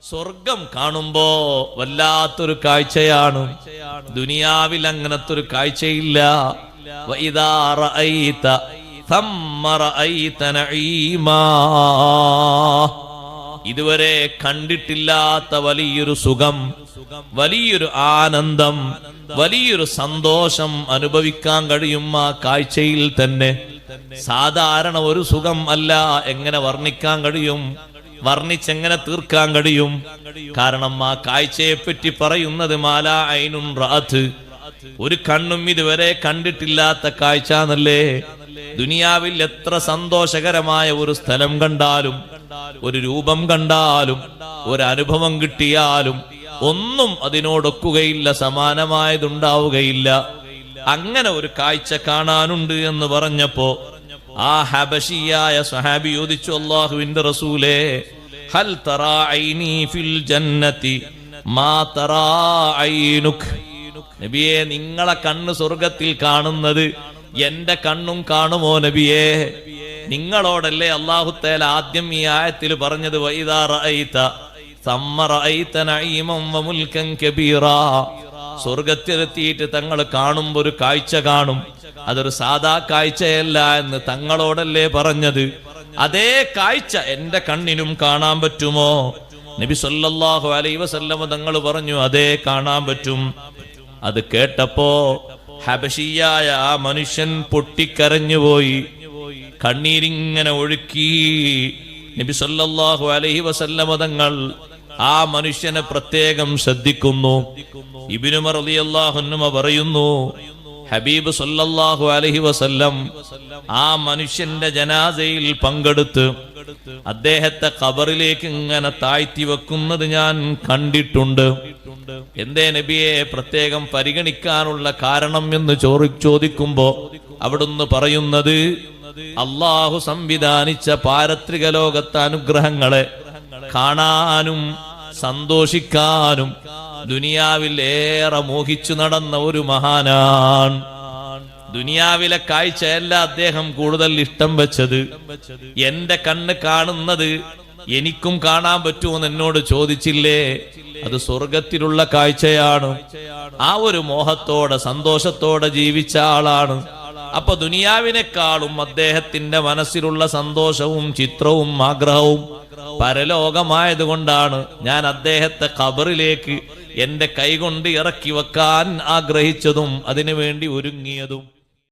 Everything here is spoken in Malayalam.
സ്വർഗം കാണുമ്പോ വല്ലാത്തൊരു കാഴ്ചയാണ്. ദുനിയാവിൽ അങ്ങനത്തെ ഒരു കാഴ്ചയില്ല. വഇദാ റഅയ്ത തമ്മ റഅയ്ത നഈമാ. ഇതുവരെ കണ്ടിട്ടില്ലാത്ത വലിയൊരു സുഖം, വലിയൊരു ആനന്ദം, വലിയൊരു സന്തോഷം അനുഭവിക്കാൻ കഴിയും ആ കാഴ്ചയിൽ തന്നെ. സാധാരണ ഒരു സുഖം അല്ല. എങ്ങനെ വർണ്ണിക്കാൻ കഴിയും? വർണ്ണിച്ചെങ്ങനെ തീർക്കാൻ കഴിയും? കാരണം ആ കാഴ്ചയെ പറ്റി പറയുന്നത് മാലാ ഐനുൻ റഅത്, ഒരു കണ്ണും ഇതുവരെ കണ്ടിട്ടില്ലാത്ത കാഴ്ച എന്നല്ലേ. ദുനിയാവിൽ എത്ര സന്തോഷകരമായ ഒരു സ്ഥലം കണ്ടാലും, ഒരു രൂപം കണ്ടാലും, ഒരു അനുഭവം കിട്ടിയാലും ഒന്നും അതിനോടൊക്കുകയില്ല, സമാനമായതുണ്ടാവുകയില്ല. അങ്ങനെ ഒരു കാഴ്ച കാണാനുണ്ട് എന്ന് പറഞ്ഞപ്പോ ആ ഹബശിയായ സ്വഹാബി ചോദിച്ചു, അല്ലാഹുവിന്റെ റസൂലേ, ഹൽ തറാ ഐനി ഫിൽ ജന്നതി മാ തറാ ഐനുക്. നബിയേ, നിങ്ങളെ കണ്ണ് സ്വർഗത്തിൽ കാണുന്നത് എന്റെ കണ്ണും കാണുമോ നബിയേ? നിങ്ങളോടല്ലേ അല്ലാഹു തആല ആദ്യം ഈ ആയത്തിൽ പറഞ്ഞത്, വഇദാ റഅയ്ത തമ്മ റഅയ്ത നഈമൻ വമുൽകൻ കബീറാ. സ്വർഗത്തിലെത്തിയിട്ട് തങ്ങൾ കാണുമ്പോൾ ഒരു കാഴ്ച കാണും, അതൊരു സാധാ കാഴ്ചയല്ല എന്ന് തങ്ങളോടല്ലേ പറഞ്ഞത്. അതേ കാഴ്ച എന്റെ കണ്ണിനും കാണാൻ പറ്റുമോ? നബി സല്ലല്ലാഹു അലൈഹി വസല്ലം തങ്ങൾ പറഞ്ഞു, അതേ, കാണാൻ പറ്റും. അത് കേട്ടപ്പോ ഹബശിയായ ആ മനുഷ്യൻ പൊട്ടിക്കരഞ്ഞുപോയി, കണ്ണീരിങ്ങനെ ഒഴുക്കി. നബി സല്ലല്ലാഹു അലൈഹി വസല്ലം തങ്ങൾ ആ മനുഷ്യനെ പ്രത്യേകം ശ്രദ്ധിക്കുന്നു. ഇബ്നു ഉമർ റളിയല്ലാഹു അൻഹു പറയുന്നു, ഹബീബ് സല്ലല്ലാഹു അലൈഹി വസല്ലം ആ മനുഷ്യന്റെ ജനാസയിൽ പങ്കെടുത്ത് അദ്ദേഹത്തെ ഖബറിലേക്ക് ഇങ്ങനെ താഴ്ത്തി വെക്കുന്നത് ഞാൻ കണ്ടിട്ടുണ്ട്. എന്തേ നബിയെ പ്രത്യേകം പരിഗണിക്കാനുള്ള കാരണം എന്ന് ചോദിക്കുമ്പോ അവിടുന്ന് പറയുന്നത്, അള്ളാഹു സംവിധാനിച്ച പാരത്രിക ലോകത്തെ അനുഗ്രഹങ്ങളെ കാണാനും സന്തോഷിക്കാനും ദുനിയാവിൽ ഏറെ മോഹിച്ചു നടന്ന ഒരു മഹാനാണ്. ദുനിയാവിലെ കാഴ്ചയല്ല അദ്ദേഹം കൂടുതൽ ഇഷ്ടം വെച്ചത്. എന്റെ കണ്ണ് കാണുന്നത് എനിക്കും കാണാൻ പറ്റുമെന്ന് എന്നോട് ചോദിച്ചില്ലേ, അത് സ്വർഗത്തിലുള്ള കാഴ്ചയാണ്. ആ ഒരു മോഹത്തോടെ സന്തോഷത്തോടെ ജീവിച്ച ആളാണ്. അപ്പൊ ദുനിയാവിനെക്കാളും അദ്ദേഹത്തിന്റെ മനസ്സിലുള്ള സന്തോഷവും ചിത്രവും ആഗ്രഹവും പരലോകമായതുകൊണ്ടാണ് ഞാൻ അദ്ദേഹത്തെ ഖബറിലേക്ക് എന്റെ കൈകൊണ്ട് ഇറക്കി വെക്കാൻ ആഗ്രഹിച്ചതും അതിനുവേണ്ടി ഒരുങ്ങിയതും.